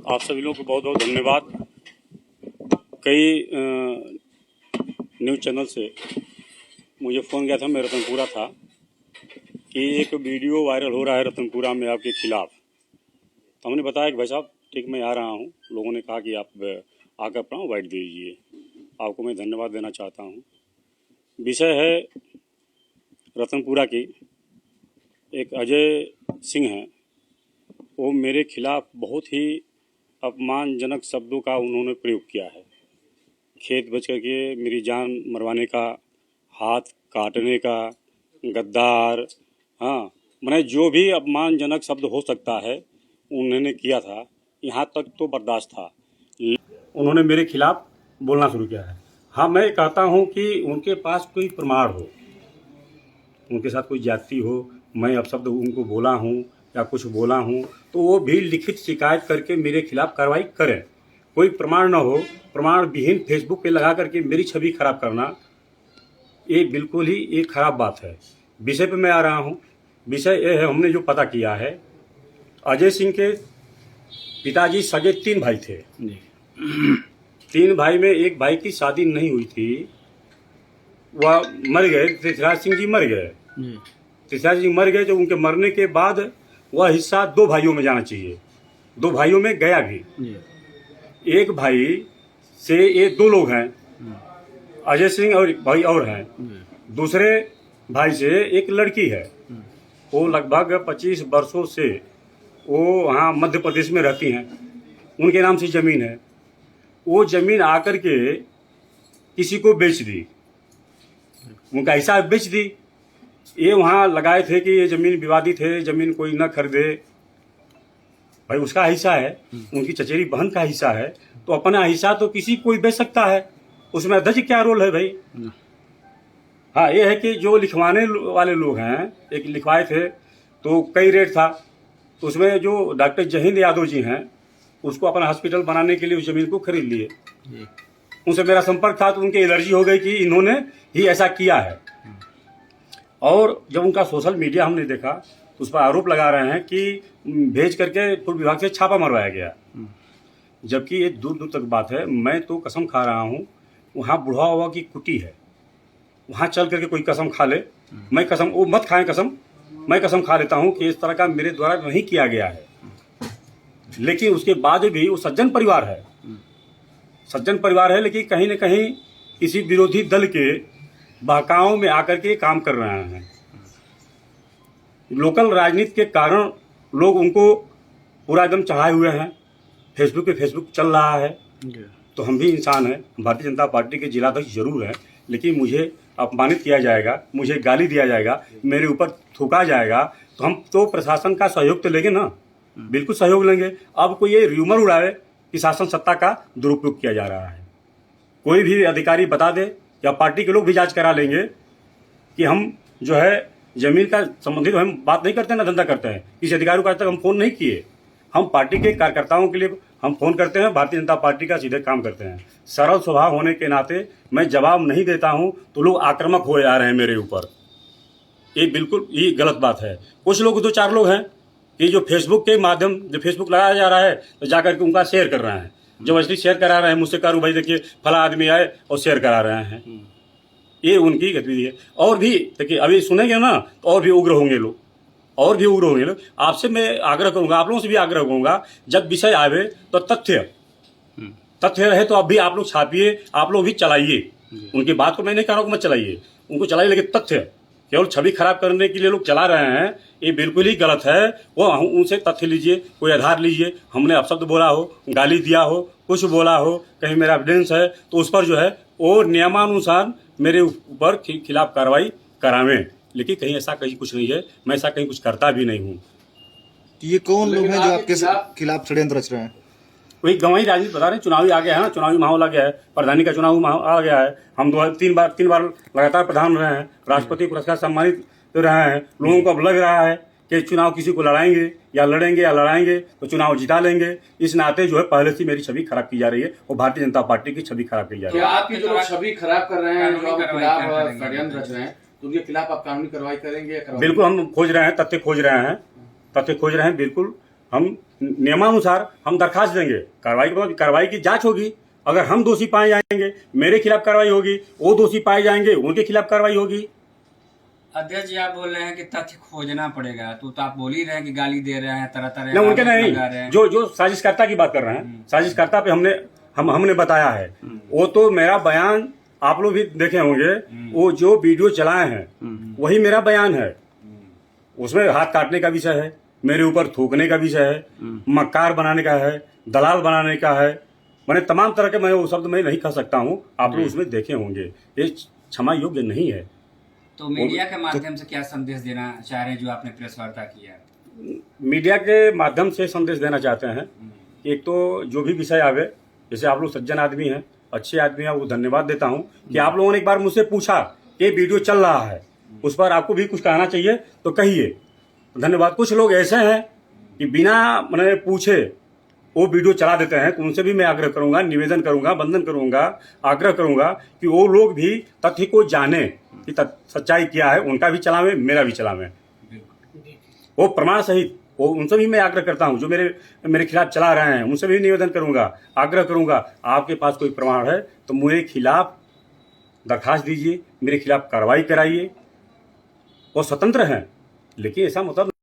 आप सभी लोगों को बहुत बहुत धन्यवाद। कई न्यूज़ चैनल से मुझे फ़ोन किया था, मैं रतनपुरा था, कि एक वीडियो वायरल हो रहा है रतनपुरा में आपके खिलाफ। तो हमने बताया कि भाई साहब ठीक मैं आ रहा हूँ। लोगों ने कहा कि आप आकर अपना वाइट दीजिए। आपको मैं धन्यवाद देना चाहता हूँ। विषय है रतनपुरा की, एक अजय सिंह हैं, वो मेरे खिलाफ बहुत ही अपमानजनक शब्दों का उन्होंने प्रयोग किया है। खेत बेच करके मेरी जान मरवाने का, हाथ काटने का, गद्दार, हाँ मैंने जो भी अपमानजनक शब्द हो सकता है उन्होंने किया था। यहाँ तक तो बर्दाश्त था। उन्होंने मेरे खिलाफ बोलना शुरू किया है। हाँ, मैं कहता हूँ कि उनके पास कोई प्रमाण हो, उनके साथ कोई ज्यादती हो, मैं अपशब्द उनको बोला हूँ या कुछ बोला हूँ, तो वो भी लिखित शिकायत करके मेरे खिलाफ कार्रवाई करें। कोई प्रमाण न हो, प्रमाण विहीन फेसबुक पे लगा करके मेरी छवि खराब करना, ये बिल्कुल ही एक खराब बात है। विषय पे मैं आ रहा हूँ। विषय ये है, हमने जो पता किया है, अजय सिंह के पिताजी सगे 3 भाई थे। 3 भाई में एक भाई की शादी नहीं हुई थी, वह मर गए। पृथ्वीराज सिंह जी मर गए। पृथ्वीराज सिंह मर गए, तो उनके मरने के बाद वह हिस्सा 2 भाइयों में जाना चाहिए। 2 भाइयों में गया भी। एक भाई से ये 2 लोग हैं, अजय सिंह और भाई और हैं। दूसरे भाई से एक लड़की है, वो लगभग 25 वर्षों से वो वहाँ मध्य प्रदेश में रहती हैं। उनके नाम से ज़मीन है। वो ज़मीन आकर के किसी को बेच दी, उनका हिस्सा बेच दी। ये वहाँ लगाए थे कि ये ज़मीन विवादित है, ज़मीन कोई न खरीदे। भाई उसका हिस्सा है, उनकी चचेरी बहन का हिस्सा है, तो अपना हिस्सा तो किसी कोई बेच सकता है। उसमें अध्यक्ष क्या रोल है भाई? हाँ, ये है कि जो लिखवाने वाले लोग हैं, एक लिखवाए थे तो कई रेट था, तो उसमें जो डॉक्टर जहींद यादव जी हैं, उसको अपना हॉस्पिटल बनाने के लिए उस ज़मीन को खरीद लिए। उनसे मेरा संपर्क था, तो उनकी एलर्जी हो गई कि इन्होंने ही ऐसा किया है। और जब उनका सोशल मीडिया हमने देखा, तो उस पर आरोप लगा रहे हैं कि भेज करके पूर्व विभाग से छापा मरवाया गया। जबकि ये दूर दूर तक बात है। मैं तो कसम खा रहा हूँ, वहाँ बुढ़ा हुआ की कुटी है, वहाँ चल करके कोई कसम खा ले, मैं कसम, वो मत खाएं कसम, मैं कसम खा लेता हूँ कि इस तरह का मेरे द्वारा नहीं किया गया है। लेकिन उसके बाद भी वो सज्जन परिवार है, सज्जन परिवार है, लेकिन कहीं न कहीं किसी विरोधी दल के बहकावों में आकर के काम कर रहे हैं। लोकल राजनीति के कारण लोग उनको पूरा एकदम चढ़ाए हुए हैं। फेसबुक पे फेसबुक चल रहा है, तो हम भी इंसान हैं। भारतीय जनता पार्टी के जिलाध्यक्ष जरूर हैं, लेकिन मुझे अपमानित किया जाएगा, मुझे गाली दिया जाएगा, मेरे ऊपर थूका जाएगा, तो हम तो प्रशासन का सहयोग तो लेंगे ना, बिल्कुल सहयोग लेंगे। अब कोई ये र्यूमर उड़ावे कि शासन सत्ता का दुरुपयोग किया जा रहा है, कोई भी अधिकारी बता दे, या पार्टी के लोग भी जांच करा लेंगे कि हम जो है जमीन का संबंधित हम बात नहीं करते ना धंधा करते हैं। किसी अधिकारी को आज तक हम फोन नहीं किए। हम पार्टी के कार्यकर्ताओं के लिए हम फोन करते हैं, भारतीय जनता पार्टी का सीधे काम करते हैं। सरल स्वभाव होने के नाते मैं जवाब नहीं देता हूं, तो लोग आक्रामक हो जा रहे हैं मेरे ऊपर। ये बिल्कुल ये गलत बात है। कुछ लोग 2-4 लोग हैं कि जो फेसबुक के माध्यम, जो फेसबुक लगाया जा रहा है, तो जाकर के उनका शेयर कर रहे हैं। जो असली शेयर करा रहे हैं, मुझसे करूँ भाई देखिए फला आदमी आए और शेयर करा रहे हैं, ये उनकी गतिविधि है। और भी देखिए अभी सुनेंगे ना, तो और भी उग्र होंगे लोग, और भी उग्र होंगे लोग। आपसे मैं आग्रह करूंगा, आप लोगों से भी आग्रह करूंगा, जब विषय आवे तो तथ्य है तो अब भी आप लोग छापिए, आप लोग भी चलाइए। उनकी बात को मैं नहीं कह रहा हूँ कि मत चलाइए, उनको चलाइए, लेकिन तथ्य, केवल छवि खराब करने के लिए लोग चला रहे हैं, ये बिल्कुल ही गलत है। वो उनसे तथ्य लीजिए, कोई आधार लीजिए। हमने अपशब्द बोला हो, गाली दिया हो, कुछ बोला हो, कहीं मेरा एविडेंस है, तो उस पर जो है वो नियमानुसार मेरे ऊपर खिलाफ कार्रवाई करावें। लेकिन कहीं ऐसा कहीं कुछ नहीं है, मैं ऐसा कहीं कुछ करता भी नहीं हूँ। ये कौन लोग हैं जो आपके खिलाफ षड्यंत्र रच रहे हैं? वही गंवाई राजनीति बता रहे हैं। चुनावी आ गया है ना, चुनावी माहौल आ गया है, प्रधानी का चुनाव माहौल आ गया है। हम 3 बार लगातार प्रधान रहे हैं, राष्ट्रपति पुरस्कार सम्मानित रहे हैं। लोगों को अब लग रहा है कि चुनाव किसी को लड़ाएंगे या लड़ाएंगे तो चुनाव जिता लेंगे। इस नाते जो है पहले से मेरी छवि खराब की जा रही है और भारतीय जनता पार्टी की छवि खराब की जा रही है। आपकी जो छवि खराब कर रहे हैं, जो खिलाफ षड्यंत्र रच रहे हैं, तो उनके खिलाफ आप कानूनी कार्रवाई करेंगे? बिल्कुल, हम खोज रहे हैं, तथ्य खोज रहे हैं, बिल्कुल हम नियमानुसार हम दरखास्त देंगे, कार्रवाई की जांच होगी। अगर हम दोषी पाए जाएंगे मेरे खिलाफ कार्रवाई होगी, वो दोषी पाए जाएंगे उनके खिलाफ कार्रवाई होगी। अध्यक्ष जी आप बोल रहे हैं कि तथ्य खोजना पड़ेगा, तो आप बोल ही रहे हैं कि गाली दे रहे हैं, तरह तरह ना उनके आरोप नहीं, लगा रहे हैं। जो साजिशकर्ता की बात कर रहे हैं, साजिशकर्ता पे हमने बताया है। वो तो मेरा बयान आप लोग भी देखे होंगे, वो जो वीडियो चलाए हैं वही मेरा बयान है। उसमें हाथ काटने का विषय है, मेरे ऊपर थूकने का विषय है, मक्कार बनाने का है, दलाल बनाने का है, मैंने तमाम तरह के, मैं वो शब्द मैं नहीं कह सकता हूँ, आप लोग उसमें देखे होंगे। ये क्षमा योग्य नहीं है। तो मीडिया के माध्यम से क्या संदेश देना चाह रहे हैं जो आपने प्रेस वार्ता किया? मीडिया के माध्यम से संदेश देना चाहते हैं, एक तो जो भी विषय आवे, जैसे आप लोग सज्जन आदमी हैं, अच्छे आदमी हैं, वो धन्यवाद देता हूँ कि आप लोगों ने एक बार मुझसे पूछा कि वीडियो चल रहा है, उस पर आपको भी कुछ कहना चाहिए तो कहिए, धन्यवाद। कुछ लोग ऐसे हैं कि बिना मैंने पूछे वो वीडियो चला देते हैं, तो उनसे भी मैं आग्रह करूंगा, निवेदन करूंगा, वंदन करूंगा, आग्रह करूंगा कि वो लोग भी तथ्य को जाने कि सच्चाई क्या है, उनका भी चलावें, मेरा भी चलावें, वो प्रमाण सहित। वो उनसे भी मैं आग्रह करता हूं जो मेरे खिलाफ चला रहे हैं, उनसे भी निवेदन करूंगा, आग्रह करूंगा, आपके पास कोई प्रमाण है तो मेरे खिलाफ दरखास्त दीजिए, मेरे खिलाफ कार्रवाई कराइए। वो स्वतंत्र हैं, लेकिन ऐसा मतलब